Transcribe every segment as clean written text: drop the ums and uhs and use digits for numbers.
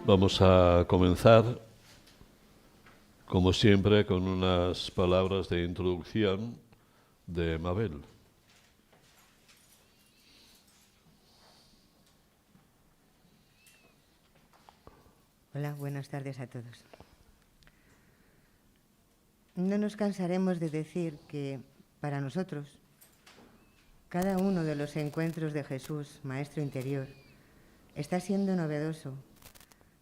Vamos a comenzar, como siempre, con unas palabras de introducción de Mabel. Hola, buenas tardes a todos. No nos cansaremos de decir que, para nosotros, cada uno de los encuentros de Jesús, Maestro Interior, está siendo novedoso,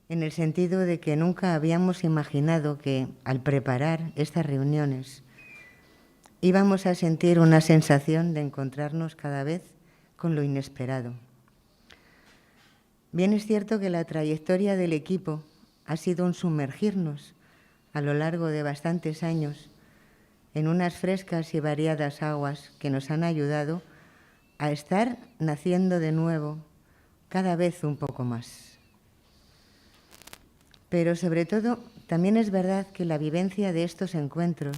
en el sentido de que nunca habíamos imaginado que, al preparar estas reuniones, íbamos a sentir una sensación de encontrarnos cada vez con lo inesperado. Bien es cierto que la trayectoria del equipo ha sido un sumergirnos a lo largo de bastantes años en unas frescas y variadas aguas que nos han ayudado a estar naciendo de nuevo cada vez un poco más. Pero sobre todo, también es verdad que la vivencia de estos encuentros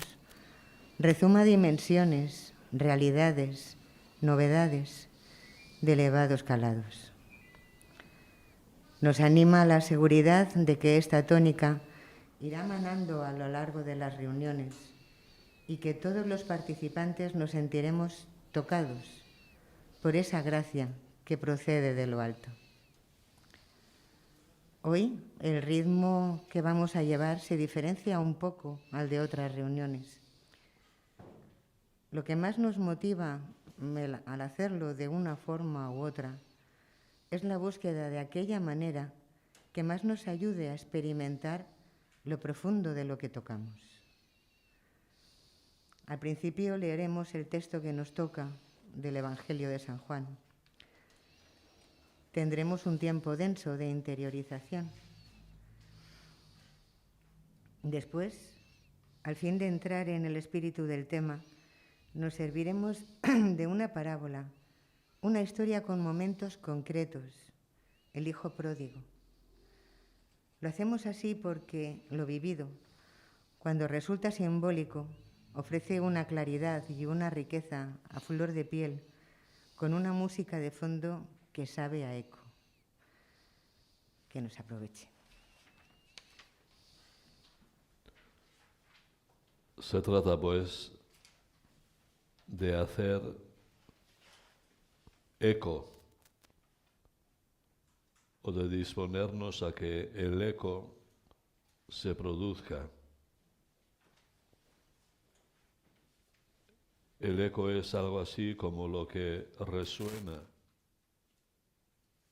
rezuma dimensiones, realidades, novedades de elevados calados. Nos anima la seguridad de que esta tónica irá manando a lo largo de las reuniones y que todos los participantes nos sentiremos tocados por esa gracia que procede de lo alto. Hoy el ritmo que vamos a llevar se diferencia un poco al de otras reuniones. Lo que más nos motiva al hacerlo de una forma u otra es la búsqueda de aquella manera que más nos ayude a experimentar lo profundo de lo que tocamos. Al principio leeremos el texto que nos toca del Evangelio de San Juan. Tendremos un tiempo denso de interiorización. Después, al fin de entrar en el espíritu del tema, nos serviremos de una parábola, una historia con momentos concretos, el hijo pródigo. Lo hacemos así porque lo vivido, cuando resulta simbólico, ofrece una claridad y una riqueza a flor de piel, con una música de fondo que sabe a eco. Que nos aproveche. Se trata, pues, de hacer eco o de disponernos a que el eco se produzca. El eco es algo así como lo que resuena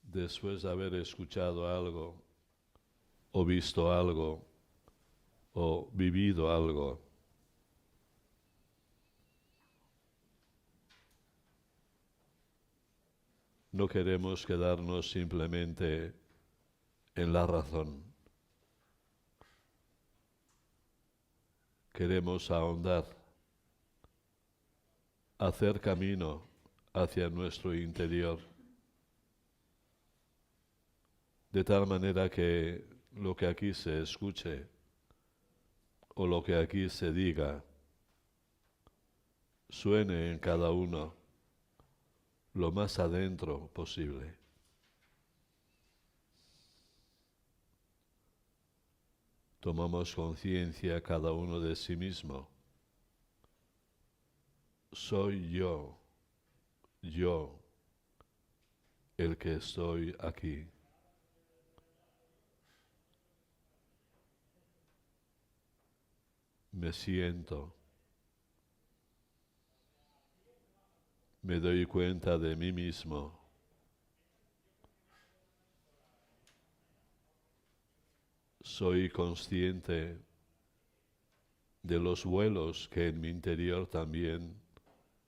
después de haber escuchado algo, o visto algo, o vivido algo. No queremos quedarnos simplemente en la razón. Queremos ahondar, hacer camino hacia nuestro interior, de tal manera que lo que aquí se escuche o lo que aquí se diga suene en cada uno lo más adentro posible. Tomamos conciencia cada uno de sí mismo. Soy yo el que estoy aquí. Me siento, me doy cuenta de mí mismo. Soy consciente de los vuelos que en mi interior también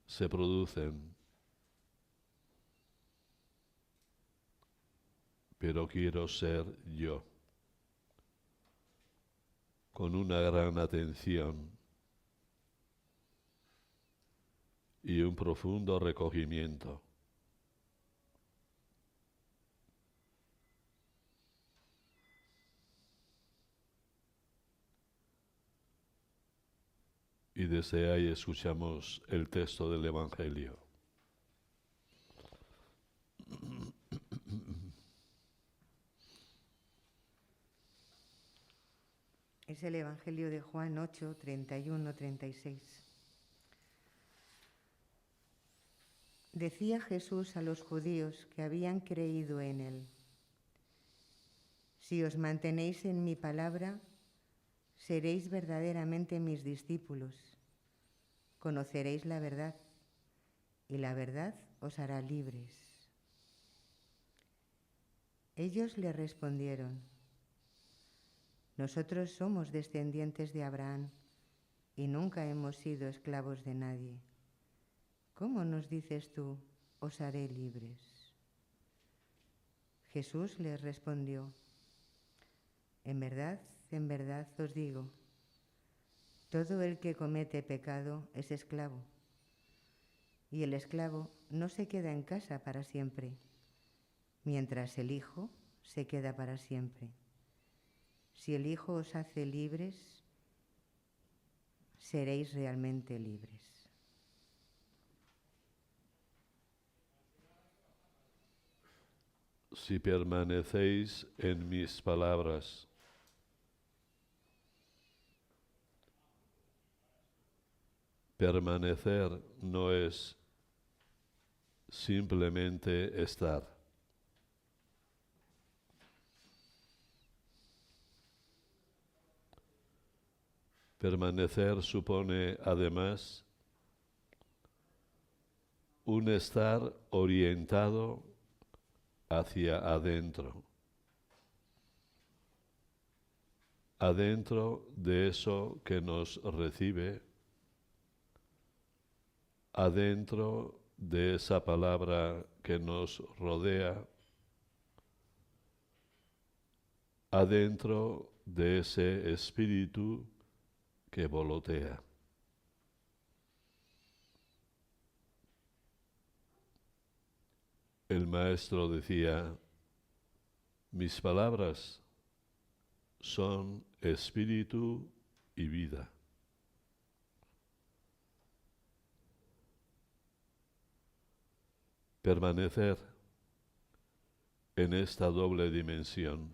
se producen, pero quiero ser yo, con una gran atención y un profundo recogimiento. Y desde ahí escuchamos el texto del Evangelio. Es el Evangelio de Juan 8, 31, 36. Decía Jesús a los judíos que habían creído en él: si os mantenéis en mi palabra, seréis verdaderamente mis discípulos. Conoceréis la verdad, y la verdad os hará libres. Ellos le respondieron: nosotros somos descendientes de Abraham y nunca hemos sido esclavos de nadie. ¿Cómo nos dices tú, os haré libres? Jesús les respondió: en verdad os digo, todo el que comete pecado es esclavo, y el esclavo no se queda en casa para siempre, mientras el Hijo se queda para siempre. Si el Hijo os hace libres, seréis realmente libres. Si permanecéis en mis palabras, permanecer no es simplemente estar. Permanecer supone, además, un estar orientado hacia adentro. Adentro de eso que nos recibe, adentro de esa palabra que nos rodea, adentro de ese espíritu que volotea. El maestro decía: mis palabras son espíritu y vida. Permanecer en esta doble dimensión,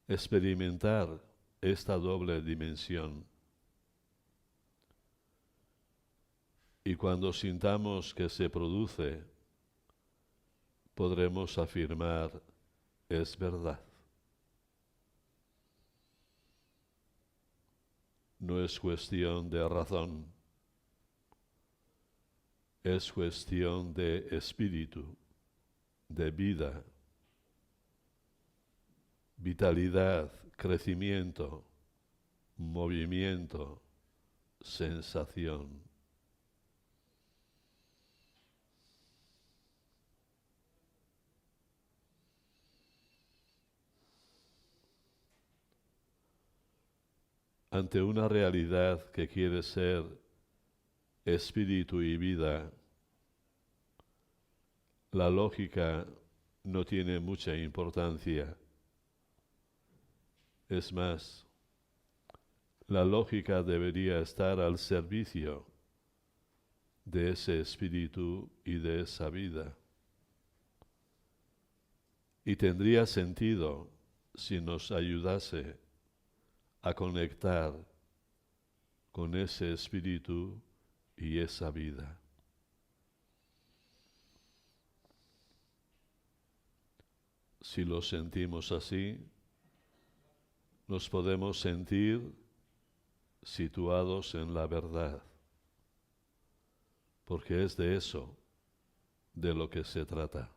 experimentar esta doble dimensión, y cuando sintamos que se produce, podremos afirmar: es verdad. No es cuestión de razón, es cuestión de espíritu, de vida, vitalidad, crecimiento, movimiento, sensación. Ante una realidad que quiere ser espíritu y vida, la lógica no tiene mucha importancia. Es más, la lógica debería estar al servicio de ese espíritu y de esa vida. Y tendría sentido si nos ayudase a conectar con ese espíritu y esa vida. Si lo sentimos así, nos podemos sentir situados en la verdad, porque es de eso de lo que se trata.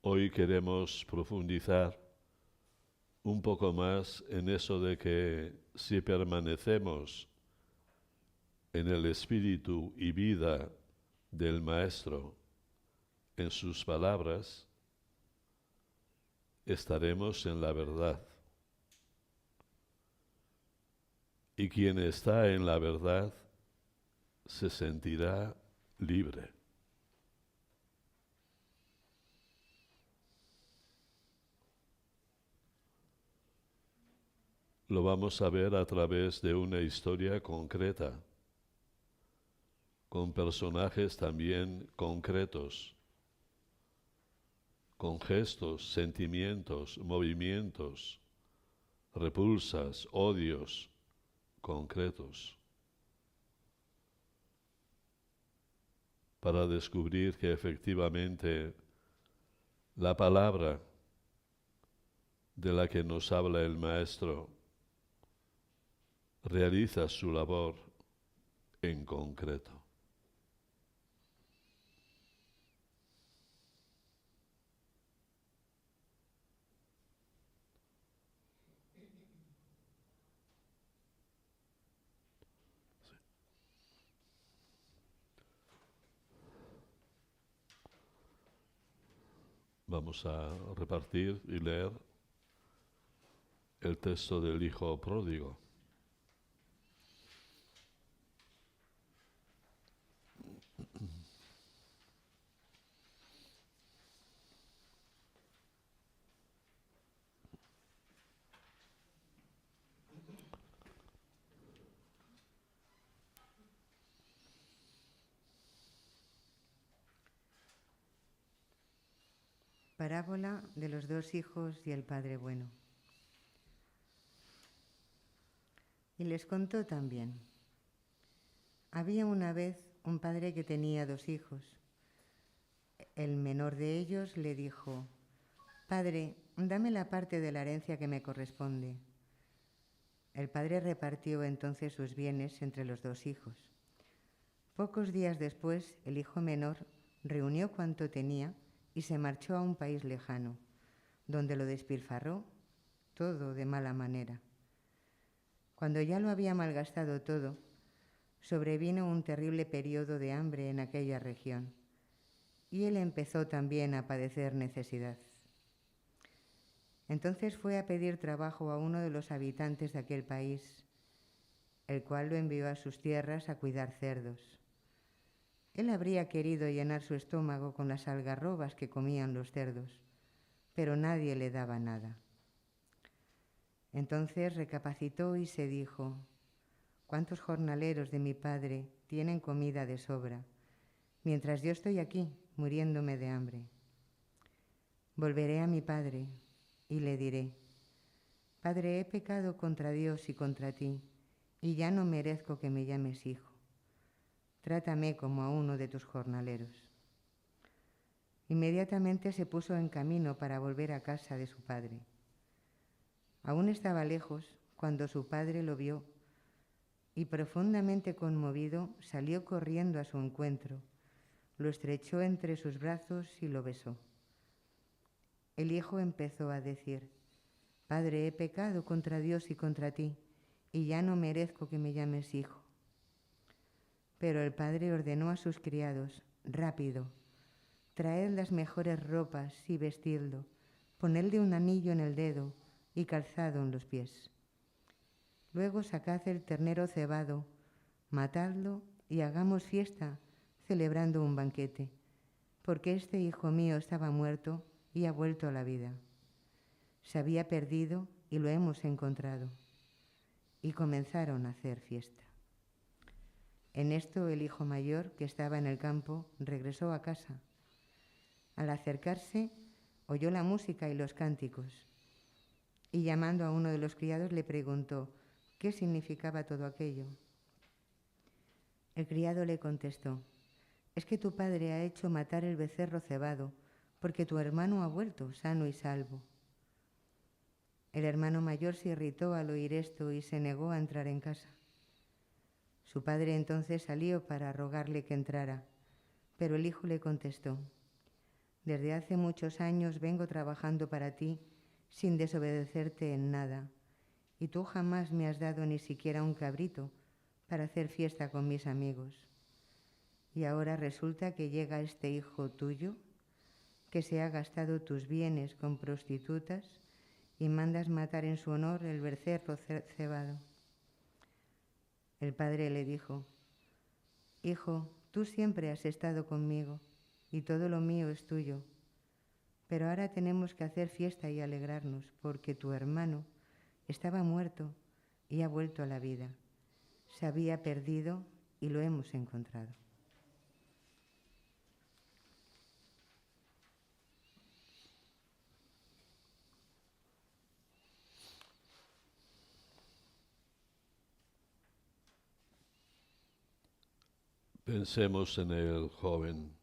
Hoy queremos profundizar un poco más en eso de que si permanecemos en el espíritu y vida del Maestro, en sus palabras, estaremos en la verdad. Y quien está en la verdad se sentirá libre. Lo vamos a ver a través de una historia concreta. con personajes también concretos, con gestos, sentimientos, movimientos, repulsas, odios concretos, para descubrir que efectivamente la palabra de la que nos habla el Maestro realiza su labor en concreto. Vamos a repartir y leer el texto del Hijo Pródigo. Parábola de los dos hijos y el padre bueno. Y les contó también: había una vez un padre que tenía dos hijos. El menor de ellos le dijo: Padre, dame la parte de la herencia que me corresponde. El padre repartió entonces sus bienes entre los dos hijos. Pocos días después, el hijo menor reunió cuanto tenía y se marchó a un país lejano, donde lo despilfarró todo de mala manera. Cuando ya lo había malgastado todo, sobrevino un terrible periodo de hambre en aquella región, y él empezó también a padecer necesidad. Entonces fue a pedir trabajo a uno de los habitantes de aquel país, el cual lo envió a sus tierras a cuidar cerdos. Él habría querido llenar su estómago con las algarrobas que comían los cerdos, pero nadie le daba nada. Entonces recapacitó y se dijo: ¿cuántos jornaleros de mi padre tienen comida de sobra, mientras yo estoy aquí muriéndome de hambre? Volveré a mi padre y le diré: Padre, he pecado contra Dios y contra ti, y ya no merezco que me llames hijo. Trátame como a uno de tus jornaleros. Inmediatamente se puso en camino para volver a casa de su padre. Aún estaba lejos cuando su padre lo vio y, profundamente conmovido, salió corriendo a su encuentro, lo estrechó entre sus brazos y lo besó. El hijo empezó a decir: Padre, he pecado contra Dios y contra ti, y ya no merezco que me llames hijo. Pero el padre ordenó a sus criados: rápido, traed las mejores ropas y vestidlo, ponedle un anillo en el dedo y calzado en los pies. Luego sacad el ternero cebado, matadlo y hagamos fiesta, celebrando un banquete, porque este hijo mío estaba muerto y ha vuelto a la vida. Se había perdido y lo hemos encontrado. Y comenzaron a hacer fiesta. En esto el hijo mayor, que estaba en el campo, regresó a casa. Al acercarse, oyó la música y los cánticos, y llamando a uno de los criados le preguntó qué significaba todo aquello. El criado le contestó: es que tu padre ha hecho matar el becerro cebado, porque tu hermano ha vuelto sano y salvo. El hermano mayor se irritó al oír esto y se negó a entrar en casa. Su padre entonces salió para rogarle que entrara, pero el hijo le contestó: desde hace muchos años vengo trabajando para ti sin desobedecerte en nada, y tú jamás me has dado ni siquiera un cabrito para hacer fiesta con mis amigos. Y ahora resulta que llega este hijo tuyo, que se ha gastado tus bienes con prostitutas, y mandas matar en su honor el becerro cebado. El padre le dijo: hijo, tú siempre has estado conmigo, y todo lo mío es tuyo. Pero ahora tenemos que hacer fiesta y alegrarnos, porque tu hermano estaba muerto y ha vuelto a la vida. Se había perdido y lo hemos encontrado. Pensemos en el joven.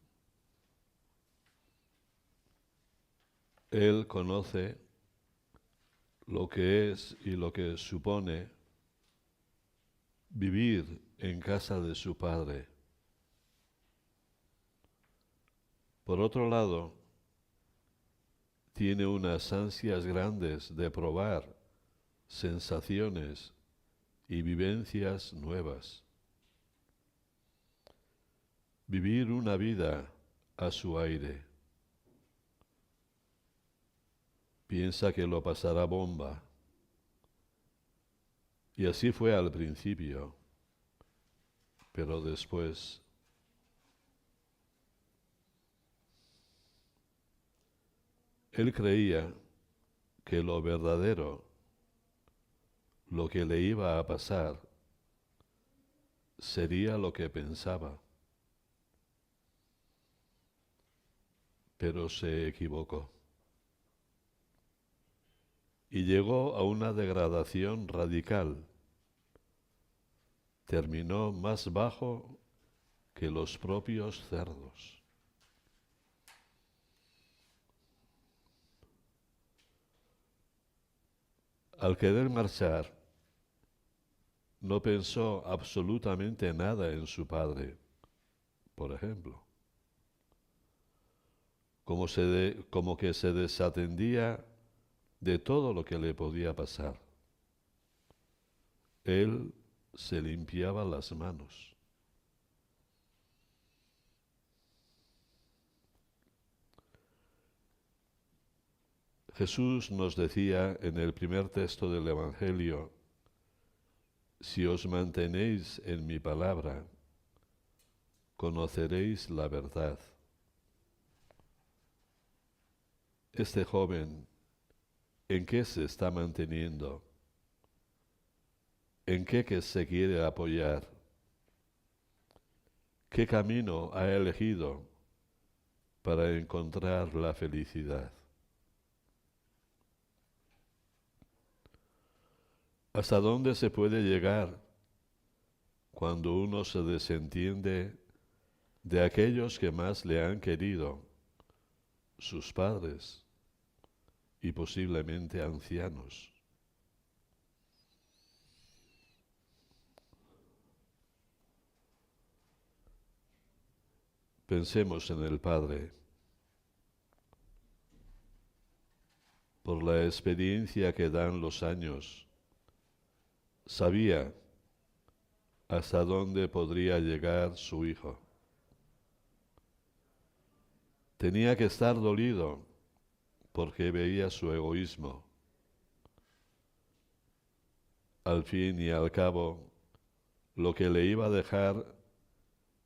Él conoce lo que es y lo que supone vivir en casa de su padre. Por otro lado, tiene unas ansias grandes de probar sensaciones y vivencias nuevas. Vivir una vida a su aire. Piensa que lo pasará bomba. Y así fue al principio, pero después él creía que lo verdadero, lo que le iba a pasar, sería lo que pensaba. Pero se equivocó. Y llegó a una degradación radical. Terminó más bajo que los propios cerdos. Al querer marchar, no pensó absolutamente nada en su padre, por ejemplo. Como que se desatendía de todo lo que le podía pasar. Él se limpiaba las manos. Jesús nos decía en el primer texto del Evangelio: si os mantenéis en mi palabra, conoceréis la verdad. Este joven, ¿en qué se está manteniendo? ¿En qué que se quiere apoyar? ¿Qué camino ha elegido para encontrar la felicidad? ¿Hasta dónde se puede llegar cuando uno se desentiende de aquellos que más le han querido, sus padres y posiblemente ancianos? Pensemos en el Padre. Por la experiencia que dan los años, sabía hasta dónde podría llegar su hijo. Tenía que estar dolido porque veía su egoísmo. Al fin y al cabo, lo que le iba a dejar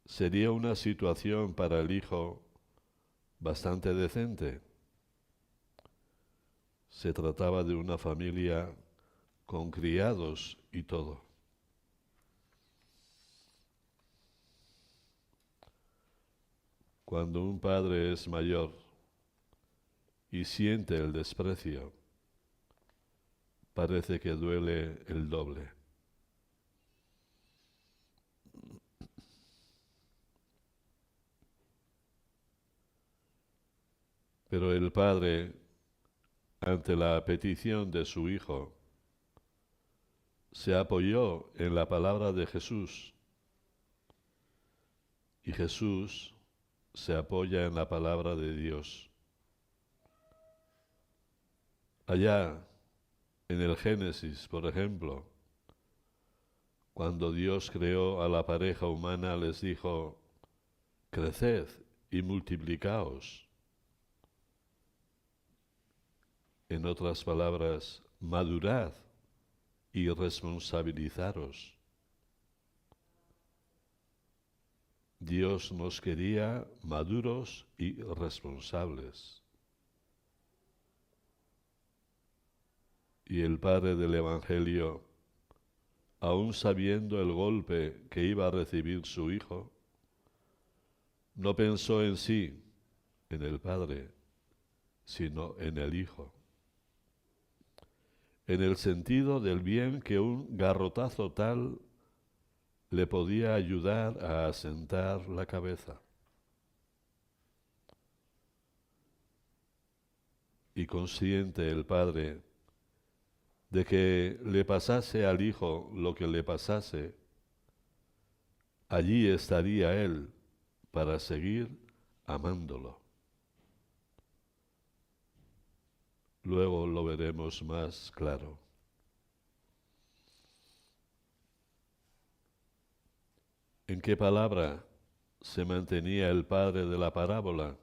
sería una situación para el hijo bastante decente. Se trataba de una familia con criados y todo. Cuando un padre es mayor y siente el desprecio, parece que duele el doble. Pero el padre, ante la petición de su hijo, se apoyó en la palabra de Jesús, y Jesús se apoya en la palabra de Dios. Allá, en el Génesis, por ejemplo, cuando Dios creó a la pareja humana, les dijo: creced y multiplicaos. En otras palabras, madurad y responsabilizaros. Dios nos quería maduros y responsables. Y el padre del Evangelio, aun sabiendo el golpe que iba a recibir su hijo, no pensó en sí, en el padre, sino en el hijo. En el sentido del bien que un garrotazo tal le podía ayudar a asentar la cabeza. Y consciente el padre de que le pasase al hijo lo que le pasase, allí estaría él para seguir amándolo. Luego lo veremos más claro. ¿En qué palabra se mantenía el padre de la parábola?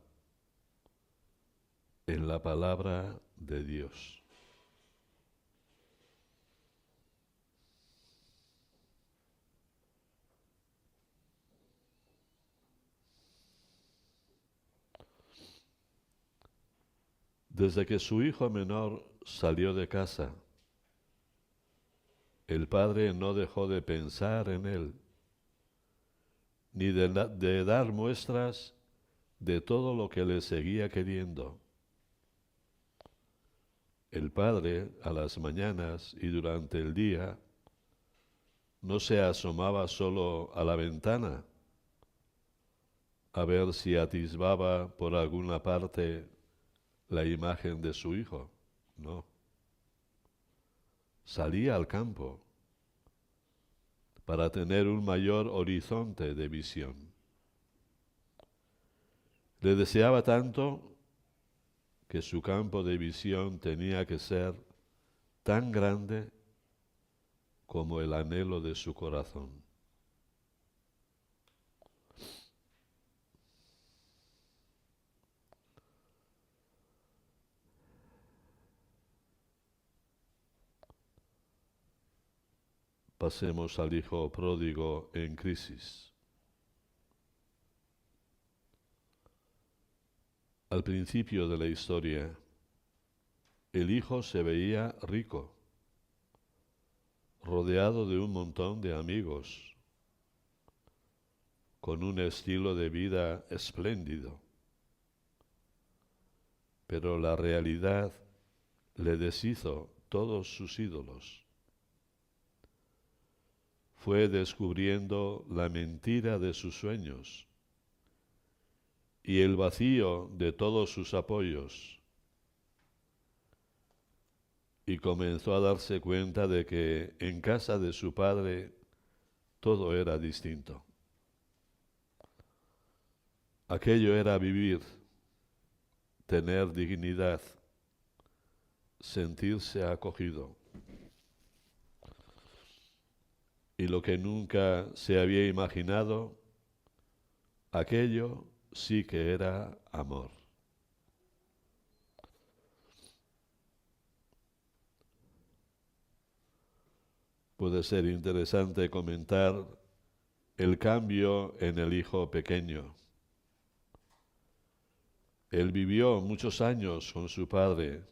En la palabra de Dios. Desde que su hijo menor salió de casa, el padre no dejó de pensar en él, ni de dar muestras de todo lo que le seguía queriendo. El padre, a las mañanas y durante el día, no se asomaba solo a la ventana a ver si atisbaba por alguna parte la imagen de su hijo. No. Salía al campo para tener un mayor horizonte de visión. Le deseaba tanto que su campo de visión tenía que ser tan grande como el anhelo de su corazón. Pasemos al hijo pródigo en crisis. Al principio de la historia, el hijo se veía rico, rodeado de un montón de amigos, con un estilo de vida espléndido. Pero la realidad le deshizo todos sus ídolos. Fue descubriendo la mentira de sus sueños y el vacío de todos sus apoyos, y comenzó a darse cuenta de que en casa de su padre todo era distinto. Aquello era vivir, tener dignidad, sentirse acogido. Y lo que nunca se había imaginado, aquello sí que era amor. Puede ser interesante comentar el cambio en el hijo pequeño. Él vivió muchos años con su padre,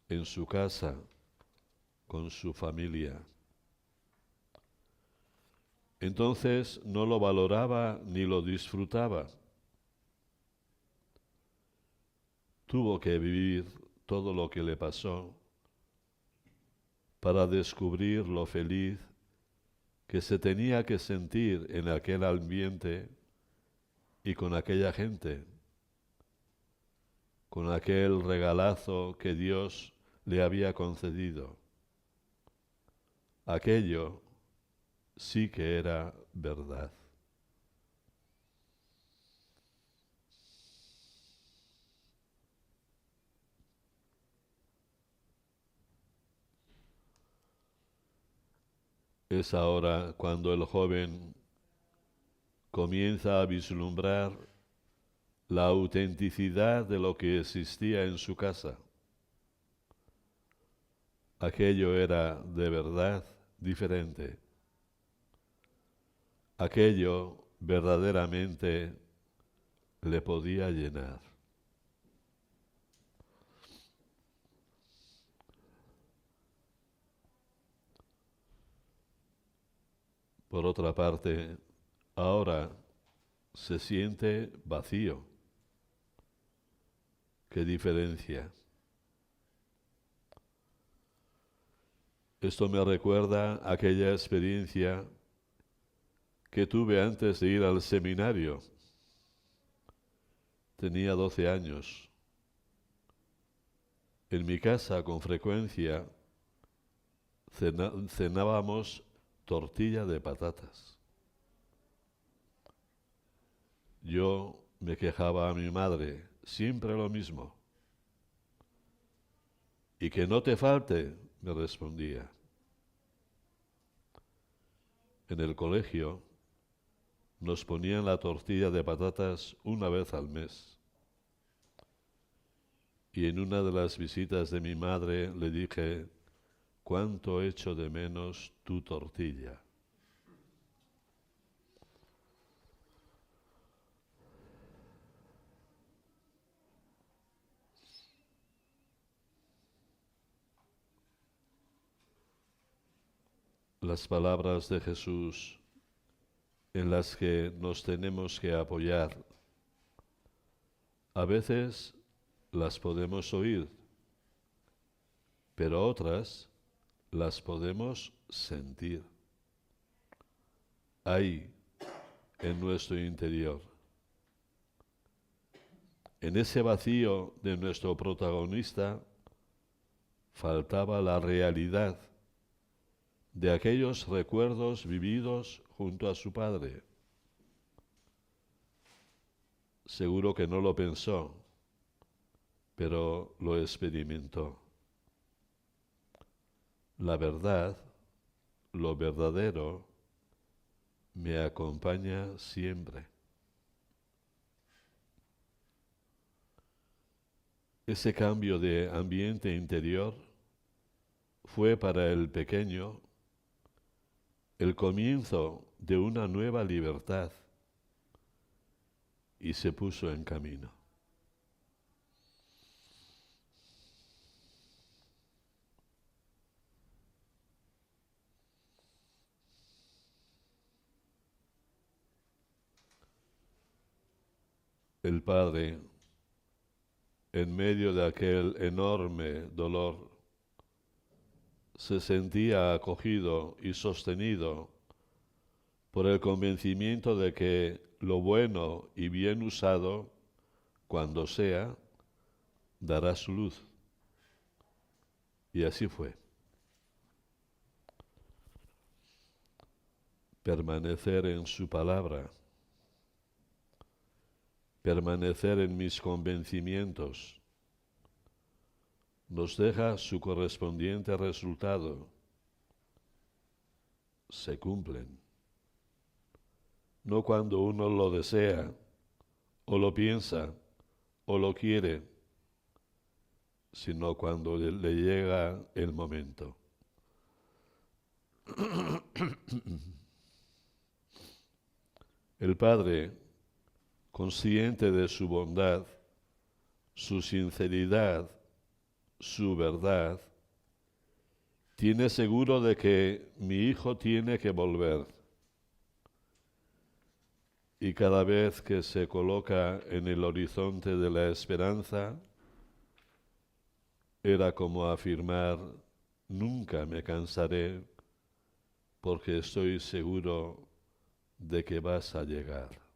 en su casa, con su familia. Entonces no lo valoraba ni lo disfrutaba. Tuvo que vivir todo lo que le pasó para descubrir lo feliz que se tenía que sentir en aquel ambiente y con aquella gente, con aquel regalazo que Dios le había concedido. Aquello sí que era verdad. Es ahora cuando el joven comienza a vislumbrar la autenticidad de lo que existía en su casa. Aquello era de verdad diferente. Aquello verdaderamente le podía llenar. Por otra parte, ahora se siente vacío. ¿Qué diferencia? Esto me recuerda aquella experiencia que tuve antes de ir al seminario. Tenía 12 años. En mi casa, con frecuencia, cenábamos tortilla de patatas. Yo me quejaba a mi madre, siempre lo mismo. Y que no te falte, me respondía. En el colegio nos ponían la tortilla de patatas una vez al mes. Y en una de las visitas de mi madre le dije, cuánto echo de menos tu tortilla. Las palabras de Jesús en las que nos tenemos que apoyar, a veces las podemos oír, pero otras las podemos sentir. Ahí, en nuestro interior. En ese vacío de nuestro protagonista faltaba la realidad de aquellos recuerdos vividos junto a su padre. Seguro que no lo pensó, pero lo experimentó. La verdad, lo verdadero, me acompaña siempre. Ese cambio de ambiente interior fue para el pequeño el comienzo de una nueva libertad y se puso en camino. El padre, en medio de aquel enorme dolor, se sentía acogido y sostenido por el convencimiento de que lo bueno y bien usado, cuando sea, dará su luz. Y así fue. Permanecer en su palabra, permanecer en mis convencimientos, nos deja su correspondiente resultado. Se cumplen. No cuando uno lo desea, o lo piensa, o lo quiere, sino cuando le llega el momento. El Padre, consciente de su bondad, su sinceridad, su verdad, tiene seguro de que mi hijo tiene que volver. Y cada vez que se coloca en el horizonte de la esperanza, era como afirmar, nunca me cansaré porque estoy seguro de que vas a llegar.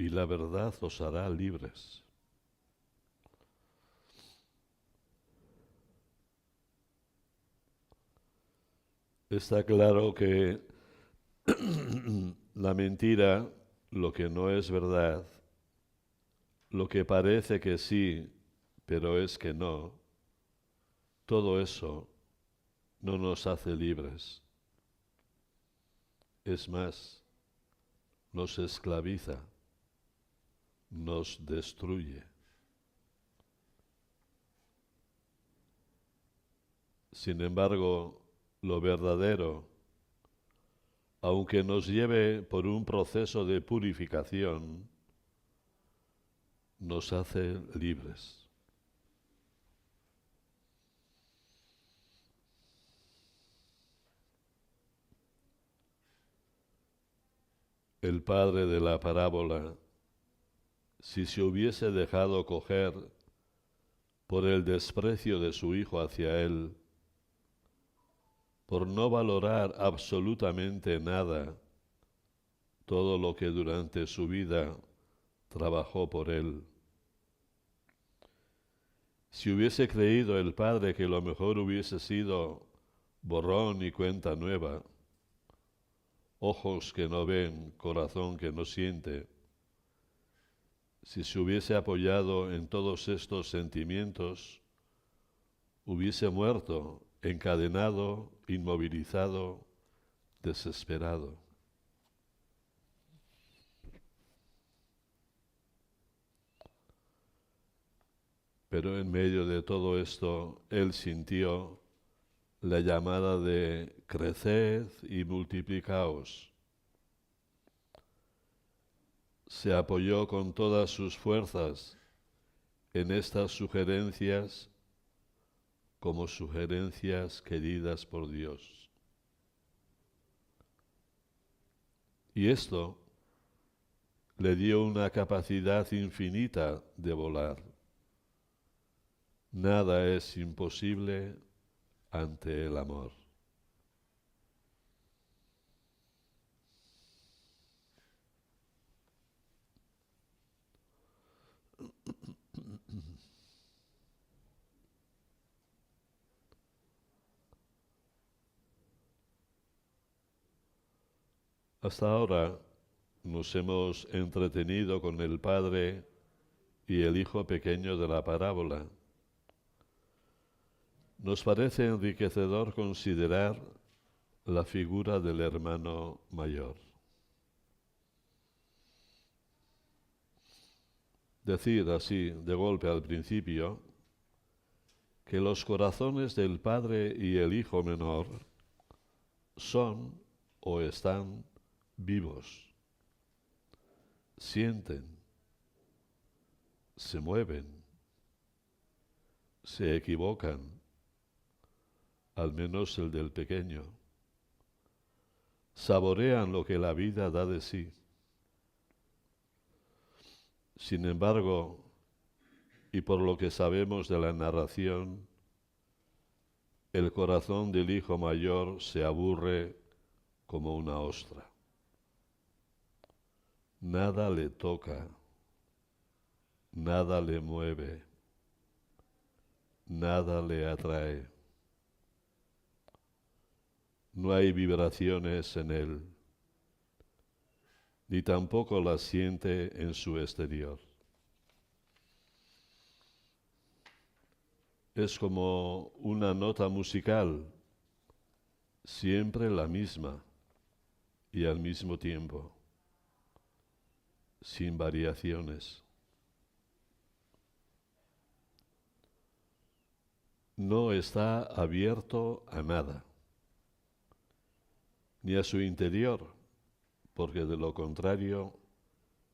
Y la verdad os hará libres. Está claro que la mentira, lo que no es verdad, lo que parece que sí, pero es que no, todo eso no nos hace libres. Es más, nos esclaviza, nos destruye. Sin embargo, lo verdadero, aunque nos lleve por un proceso de purificación, nos hace libres. el padre de la parábola, si se hubiese dejado coger por el desprecio de su hijo hacia él, por no valorar absolutamente nada todo lo que durante su vida trabajó por él. Si hubiese creído el padre que lo mejor hubiese sido borrón y cuenta nueva, ojos que no ven, corazón que no siente, si se hubiese apoyado en todos estos sentimientos, hubiese muerto, encadenado, inmovilizado, desesperado. Pero en medio de todo esto, él sintió la llamada de creced y multiplicaos. Se apoyó con todas sus fuerzas en estas sugerencias como sugerencias queridas por Dios. Y esto le dio una capacidad infinita de volar. Nada es imposible ante el amor. Hasta ahora nos hemos entretenido con el padre y el hijo pequeño de la parábola. Nos parece enriquecedor considerar la figura del hermano mayor. Decir así de golpe al principio que los corazones del padre y el hijo menor son o están vivos, sienten, se mueven, se equivocan, al menos el del pequeño, saborean lo que la vida da de sí. Sin embargo, y por lo que sabemos de la narración, el corazón del hijo mayor se aburre como una ostra. Nada le toca, nada le mueve, nada le atrae. No hay vibraciones en él, ni tampoco las siente en su exterior. Es como una nota musical, siempre la misma y al mismo tiempo, sin variaciones. No está abierto a nada, ni a su interior, porque de lo contrario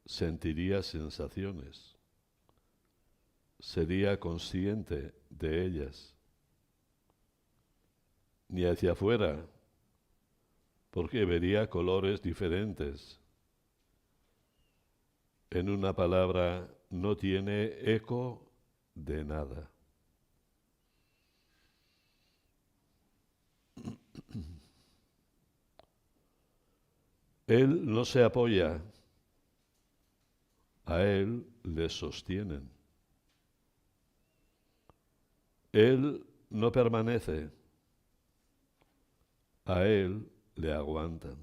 sentiría sensaciones, sería consciente de ellas, ni hacia afuera, porque vería colores diferentes. En una palabra, no tiene eco de nada. Él no se apoya, a él le sostienen. Él no permanece, a él le aguantan.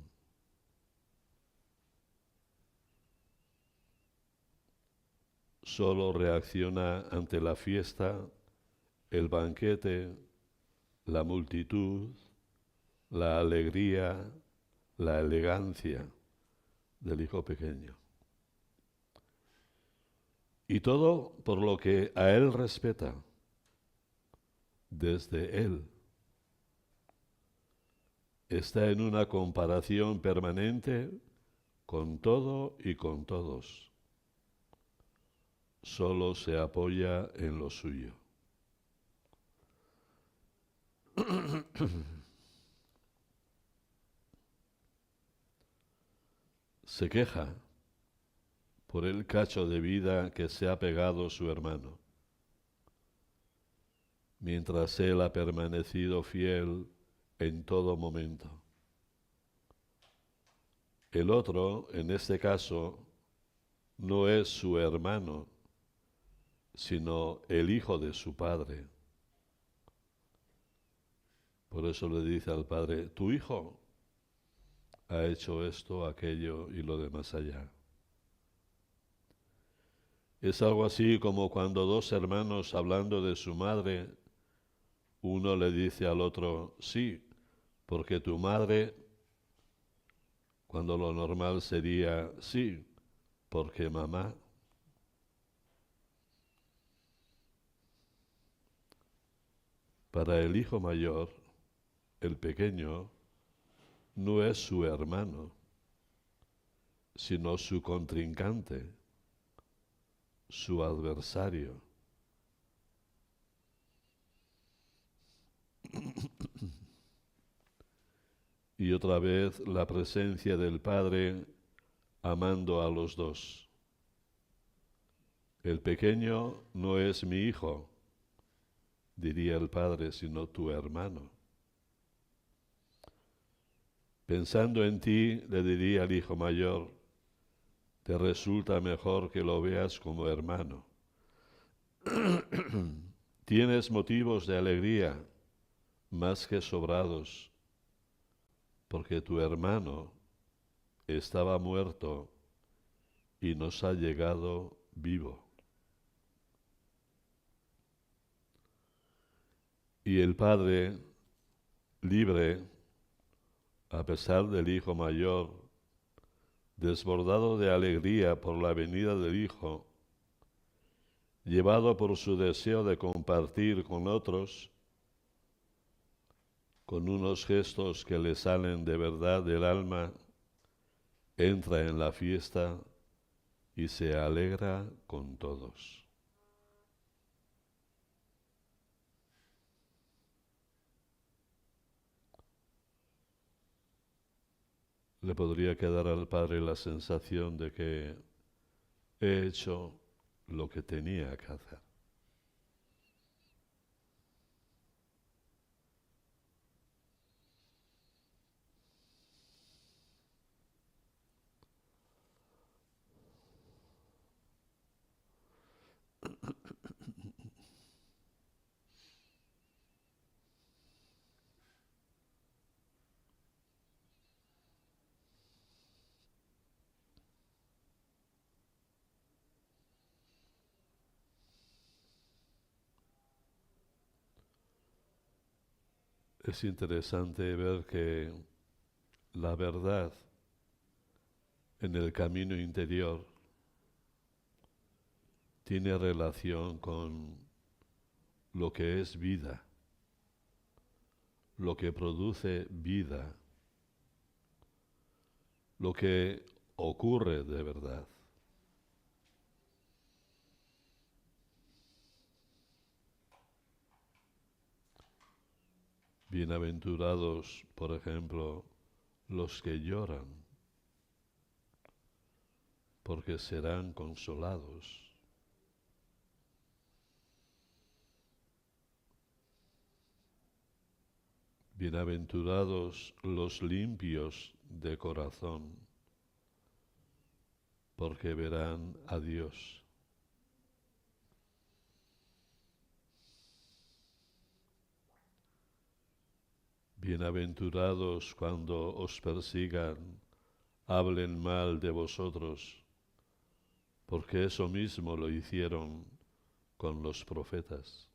Solo reacciona ante la fiesta, el banquete, la multitud, la alegría, la elegancia del hijo pequeño. Y todo por lo que a él respeta, desde él. Está en una comparación permanente con todo y con todos. Solo se apoya en lo suyo. se queja por el cacho de vida que se ha pegado su hermano, mientras él ha permanecido fiel en todo momento. El otro, en este caso, no es su hermano, sino el hijo de su padre. Por eso le dice al padre, tu hijo ha hecho esto, aquello y lo demás allá. Es algo así como cuando dos hermanos hablando de su madre, uno le dice al otro, sí, porque tu madre, cuando lo normal sería, sí, porque mamá. Para el hijo mayor, el pequeño, no es su hermano, sino su contrincante, su adversario. Y otra vez la presencia del Padre amando a los dos. El pequeño no es mi hijo, diría el Padre, sino tu hermano. Pensando en ti, le diría al hijo mayor, te resulta mejor que lo veas como hermano. Tienes motivos de alegría más que sobrados, porque tu hermano estaba muerto y nos ha llegado vivo. Y el padre, libre, a pesar del hijo mayor, desbordado de alegría por la venida del hijo, llevado por su deseo de compartir con otros, con unos gestos que le salen de verdad del alma, entra en la fiesta y se alegra con todos. Le podría quedar al padre la sensación de que he hecho lo que tenía que hacer. Es interesante ver que la verdad en el camino interior tiene relación con lo que es vida, lo que produce vida, lo que ocurre de verdad. Bienaventurados, por ejemplo, los que lloran, porque serán consolados. Bienaventurados los limpios de corazón, porque verán a Dios. Bienaventurados cuando os persigan, hablen mal de vosotros, porque eso mismo lo hicieron con los profetas.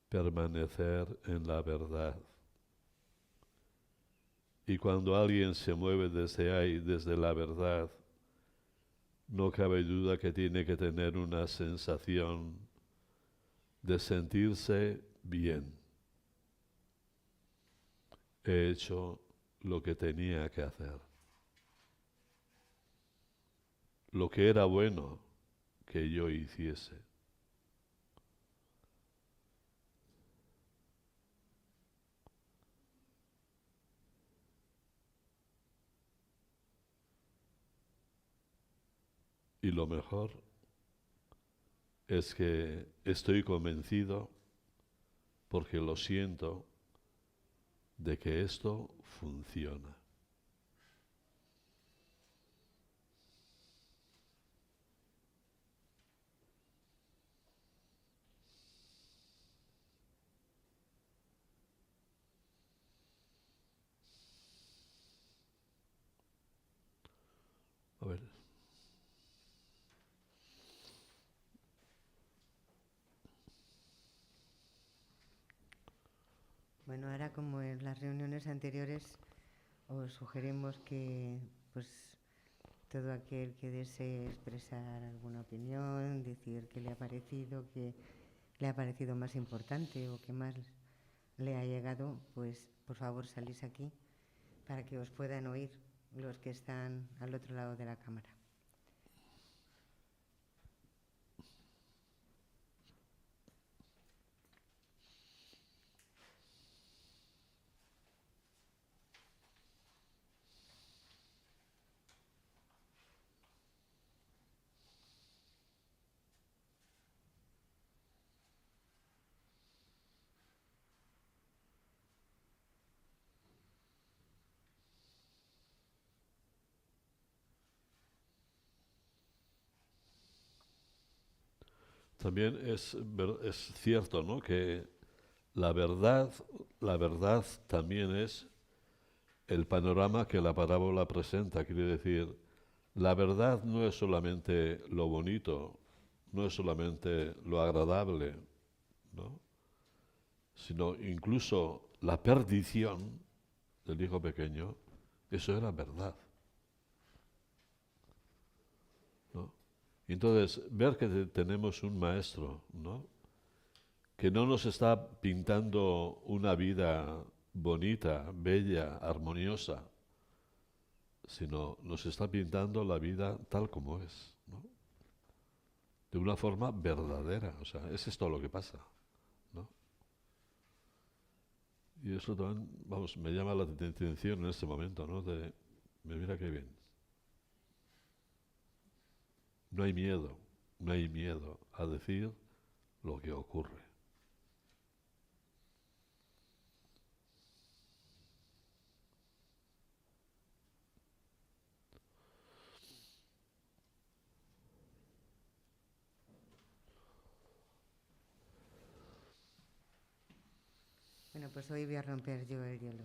Permanecer en la verdad. Y cuando alguien se mueve desde ahí, desde la verdad, no cabe duda que tiene que tener una sensación de sentirse bien. He hecho lo que tenía que hacer. Lo que era bueno que yo hiciese. Y lo mejor es que estoy convencido, porque lo siento, de que esto funciona. A ver. Bueno, ahora como en las reuniones anteriores os sugerimos que pues todo aquel que desee expresar alguna opinión, decir qué le ha parecido, qué le ha parecido más importante o qué más le ha llegado, pues por favor salís aquí para que os puedan oír los que están al otro lado de la cámara. También es cierto, ¿no?, que la verdad, la verdad también es el panorama que la parábola presenta. Quiere decir, la verdad no es solamente lo bonito, no es solamente lo agradable, ¿no?, sino incluso la perdición del hijo pequeño, eso era verdad, ¿no? Y entonces, ver que tenemos un maestro, ¿no?, que no nos está pintando una vida bonita, bella, armoniosa, sino nos está pintando la vida tal como es, ¿no?, de una forma verdadera. O sea, es esto lo que pasa, ¿no? Y eso también, vamos, me llama la atención en este momento, ¿no? Mira qué bien. No hay miedo, no hay miedo a decir lo que ocurre. Bueno, pues hoy voy a romper yo el hielo.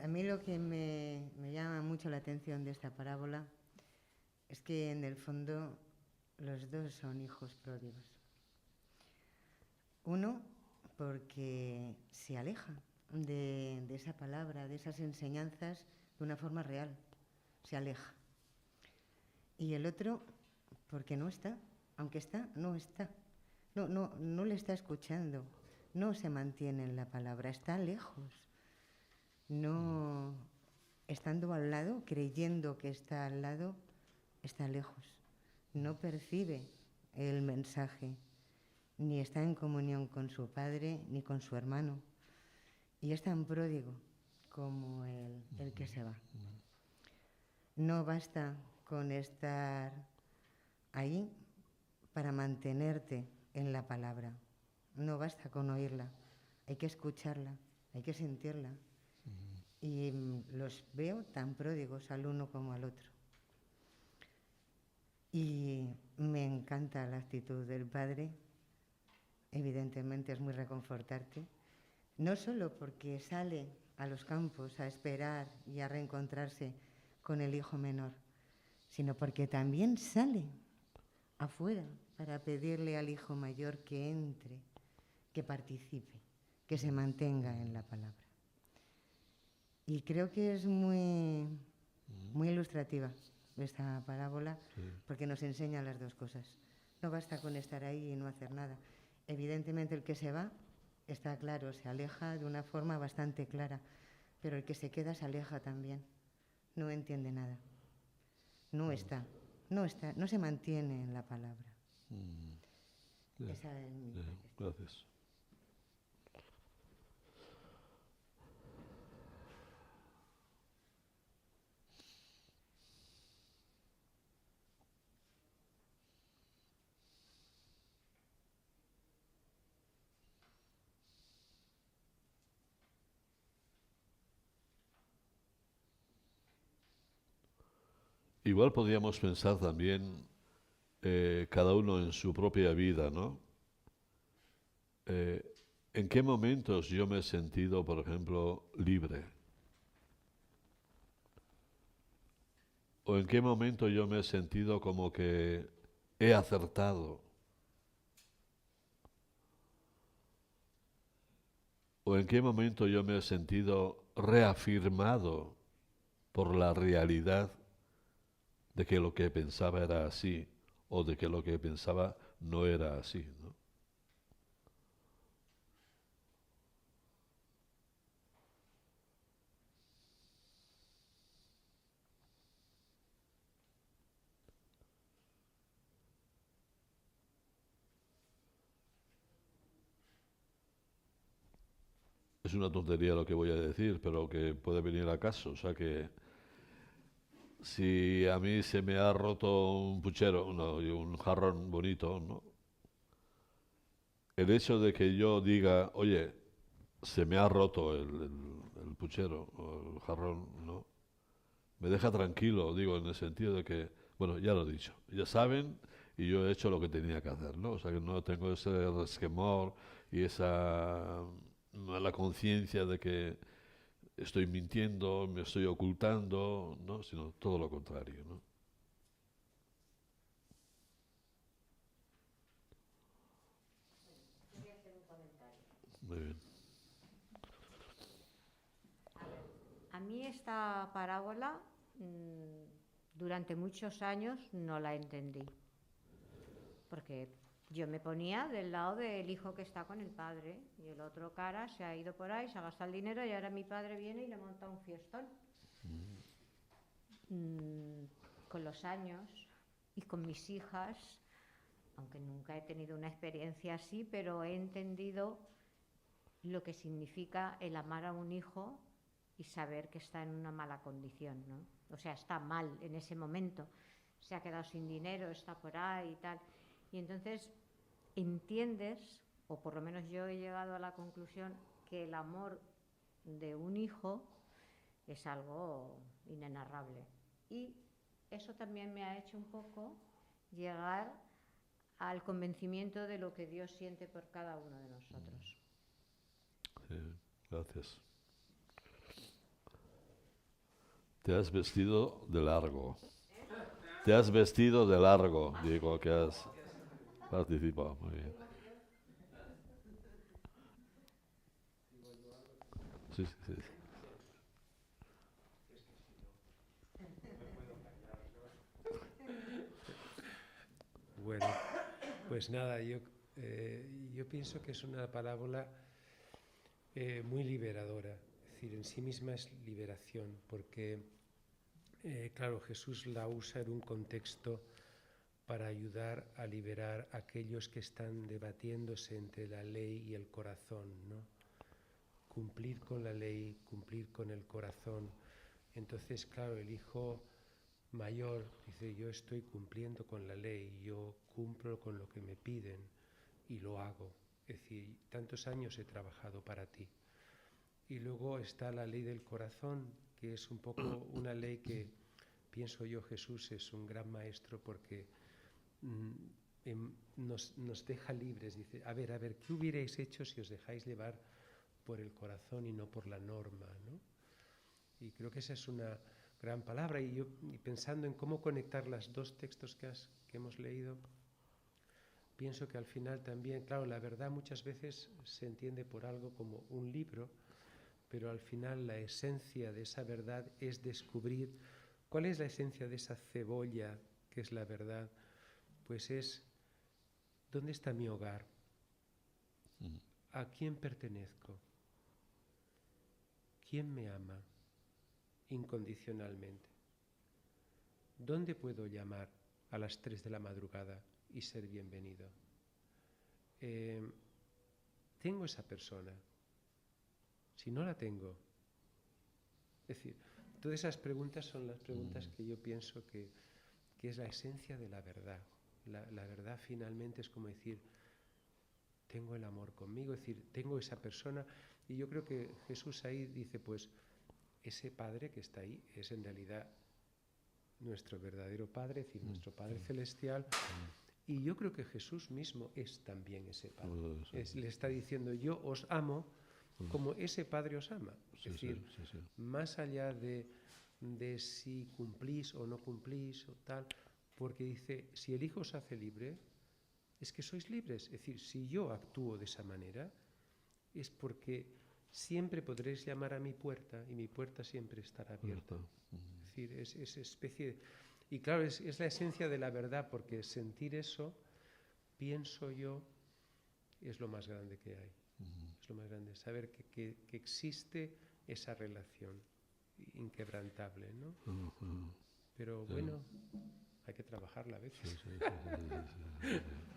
A mí lo que me llama mucho la atención de esta parábola es que en el fondo los dos son hijos pródigos. Uno porque se aleja de esa palabra, de esas enseñanzas de una forma real, se aleja. Y el otro porque no está, aunque está, no está. No le está escuchando, no se mantiene en la palabra, está lejos. No, estando al lado, creyendo que está al lado, está lejos. No percibe el mensaje, ni está en comunión con su padre ni con su hermano. Y es tan pródigo como el que se va. No basta con estar ahí para mantenerte en la palabra. No basta con oírla, hay que escucharla, hay que sentirla. Y los veo tan pródigos al uno como al otro. Y me encanta la actitud del padre, evidentemente es muy reconfortante, no solo porque sale a los campos a esperar y a reencontrarse con el hijo menor, sino porque también sale afuera para pedirle al hijo mayor que entre, que participe, que se mantenga en la palabra. Y creo que es muy ilustrativa esta parábola, sí, porque nos enseña las dos cosas. No basta con estar ahí y no hacer nada. Evidentemente el que se va, está claro, se aleja de una forma bastante clara, pero el que se queda se aleja también. No entiende nada. No está, no se mantiene en la palabra. Esa es mi gracias. igual podríamos pensar también cada uno en su propia vida, ¿no? Eh, ¿En qué momentos yo me he sentido, por ejemplo, libre? ¿O en qué momento yo me he sentido como que he acertado? ¿O en qué momento yo me he sentido reafirmado por la realidad de que lo que pensaba era así o de que lo que pensaba no era así, ¿no? Es una tontería lo que voy a decir, pero que puede venir a caso. O sea que si a mí se me ha roto un puchero, no, y un jarrón bonito, ¿no? El hecho de que yo diga, oye, se me ha roto el puchero o el jarrón, ¿no? Me deja tranquilo, digo, en el sentido de que, bueno, ya lo he dicho, ya saben y yo he hecho lo que tenía que hacer, ¿no? O sea que no tengo ese resquemor y esa mala conciencia de que estoy mintiendo, me estoy ocultando, ¿no? Sino todo lo contrario, ¿no? Quería hacer un comentario. Muy bien. A ver, a mí esta parábola durante muchos años no la entendí, porque yo me ponía del lado del hijo que está con el padre y el otro cara se ha ido por ahí, se ha gastado el dinero y ahora mi padre viene y le monta un fiestón. Con los años y con mis hijas, aunque nunca he tenido una experiencia así, pero he entendido lo que significa el amar a un hijo y saber que está en una mala condición, ¿no? O sea, está mal en ese momento, se ha quedado sin dinero, está por ahí y tal. Y entonces entiendes, o por lo menos yo he llegado a la conclusión, que el amor de un hijo es algo inenarrable. Y eso también me ha hecho un poco llegar al convencimiento de lo que Dios siente por cada uno de nosotros. Sí, gracias. Te has vestido de largo. Te has vestido de largo, digo, que has participado. Muy bien. Sí, sí, sí. Bueno, pues nada, yo pienso que es una parábola muy liberadora. Es decir, en sí misma es liberación, porque, claro, Jesús la usa en un contexto para ayudar a liberar a aquellos que están debatiéndose entre la ley y el corazón, ¿no? Cumplir con la ley, cumplir con el corazón. Entonces, claro, el hijo mayor dice, yo estoy cumpliendo con la ley, yo cumplo con lo que me piden y lo hago. Es decir, tantos años he trabajado para ti. Y luego está la ley del corazón, que es un poco una ley que pienso yo Jesús es un gran maestro porque nos deja libres. Dice, a ver, ¿qué hubierais hecho si os dejáis llevar por el corazón y no por la norma, ¿no? Y creo que esa es una gran palabra. Y pensando en cómo conectar los dos textos que hemos leído, pienso que al final también, claro, la verdad muchas veces se entiende por algo como un libro, pero al final la esencia de esa verdad es descubrir cuál es la esencia de esa cebolla que es la verdad. Pues es, ¿dónde está mi hogar? ¿A quién pertenezco? ¿Quién me ama incondicionalmente? ¿Dónde puedo llamar a las 3 de la madrugada y ser bienvenido? ¿Tengo esa persona? Si no la tengo. Es decir, todas esas preguntas son las preguntas que yo pienso que es la esencia de la verdad. La verdad finalmente es como decir, tengo el amor conmigo, es decir, tengo esa persona. Y yo creo que Jesús ahí dice, pues, ese padre que está ahí es en realidad nuestro verdadero Padre, es decir, nuestro Padre Celestial. Y yo creo que Jesús mismo es también ese Padre. Le está diciendo, yo os amo como ese Padre os ama. Es decir, más allá de si cumplís o no cumplís o tal, porque dice, si el Hijo os hace libre, es que sois libres. Es decir, si yo actúo de esa manera, es porque siempre podréis llamar a mi puerta y mi puerta siempre estará abierta. Es decir, es especie de... Y claro, es la esencia de la verdad, porque sentir eso, pienso yo, es lo más grande que hay. Es lo más grande, saber que existe esa relación inquebrantable, ¿no? Pero bueno, hay que trabajarla a veces.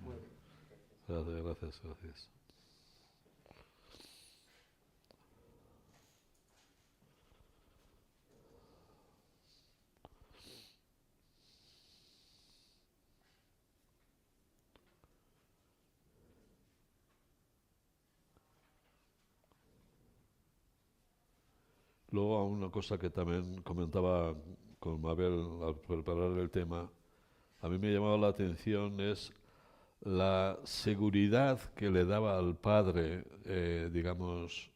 Bueno. Gracias. Luego, una cosa que también comentaba con Mabel al preparar el tema, a mí me llamaba la atención es la seguridad que le daba al padre, digamos,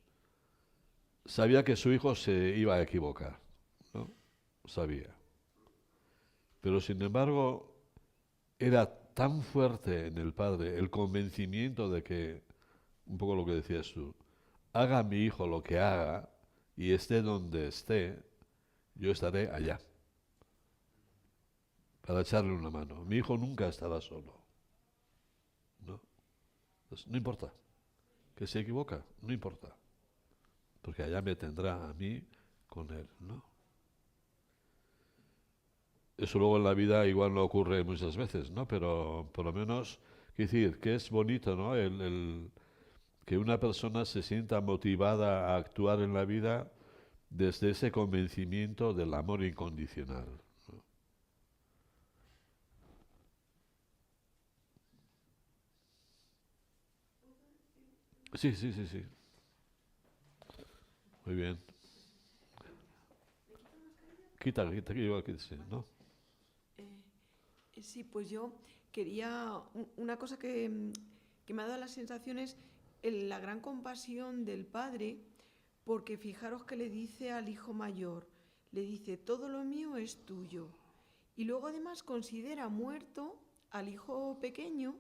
sabía que su hijo se iba a equivocar, ¿no? Sabía. Pero sin embargo, era tan fuerte en el padre el convencimiento de que, un poco lo que decías tú, haga mi hijo lo que haga y esté donde esté, yo estaré allá para echarle una mano. Mi hijo nunca estará solo, ¿no? Entonces, no importa, que se equivoca, no importa, porque allá me tendrá a mí con él, ¿no? Eso luego en la vida igual no ocurre muchas veces, ¿no? Pero por lo menos, quiero decir, que es bonito, ¿no? Que una persona se sienta motivada a actuar en la vida desde ese convencimiento del amor incondicional, ¿no? Sí. Muy bien. Quita, igual que sí, ¿no? Sí, pues yo quería, una cosa que me ha dado la sensación es la gran compasión del padre, porque fijaros que le dice al hijo mayor, le dice, todo lo mío es tuyo. Y luego además considera muerto al hijo pequeño,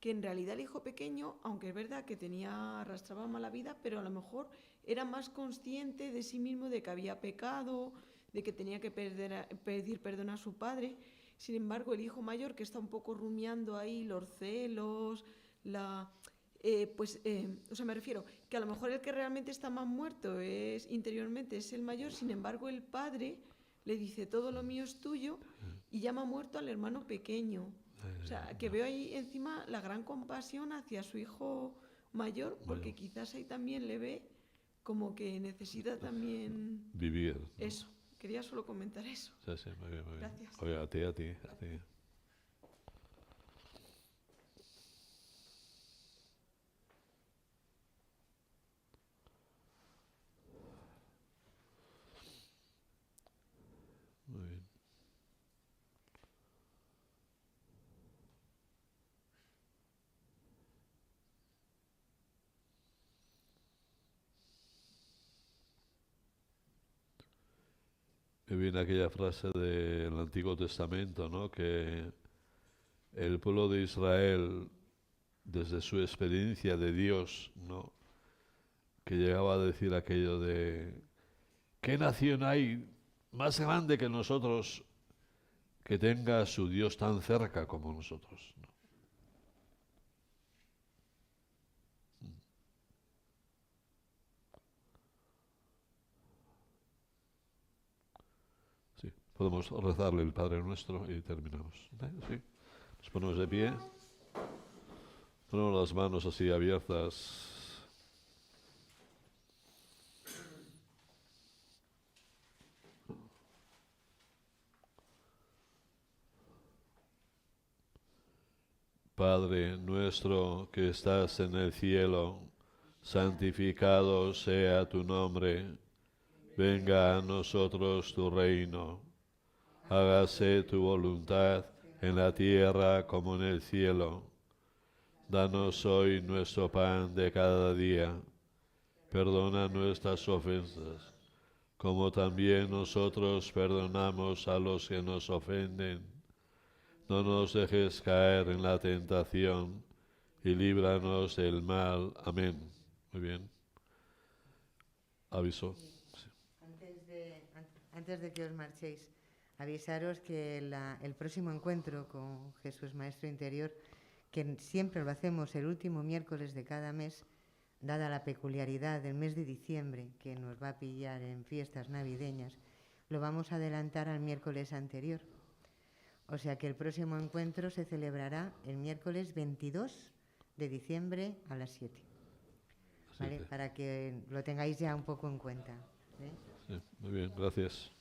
que en realidad el hijo pequeño, aunque es verdad que arrastraba mala vida, pero a lo mejor era más consciente de sí mismo, de que había pecado, de que tenía que pedir perdón a su padre. Sin embargo, el hijo mayor, que está un poco rumiando ahí los celos, me refiero que a lo mejor el que realmente está más muerto interiormente es el mayor. Sin embargo, el padre le dice, todo lo mío es tuyo, y llama muerto al hermano pequeño. O sea, que veo ahí encima la gran compasión hacia su hijo mayor, porque quizás ahí también le ve como que necesita también vivir, ¿no? Eso. Quería solo comentar eso. Sí, muy bien. Gracias. Oye, a ti. Muy bien. Me viene aquella frase del Antiguo Testamento, ¿no? Que el pueblo de Israel, desde su experiencia de Dios, ¿no? Que llegaba a decir aquello de ¿qué nación hay más grande que nosotros que tenga a su Dios tan cerca como nosotros, ¿no? Sí, podemos rezarle el Padre Nuestro y terminamos. Sí. Nos ponemos de pie, ponemos las manos así abiertas. Padre nuestro que estás en el cielo, santificado sea tu nombre, venga a nosotros tu reino, hágase tu voluntad en la tierra como en el cielo. Danos hoy nuestro pan de cada día. Perdona nuestras ofensas, como también nosotros perdonamos a los que nos ofenden. No nos dejes caer en la tentación y líbranos del mal. Amén. Muy bien. Aviso. Antes de que os marchéis, avisaros que el próximo encuentro con Jesús Maestro Interior, que siempre lo hacemos el último miércoles de cada mes, dada la peculiaridad del mes de diciembre, que nos va a pillar en fiestas navideñas, lo vamos a adelantar al miércoles anterior. O sea que el próximo encuentro se celebrará el miércoles 22 de diciembre a las 7. ¿Vale? Para que lo tengáis ya un poco en cuenta. Sí, muy bien, gracias.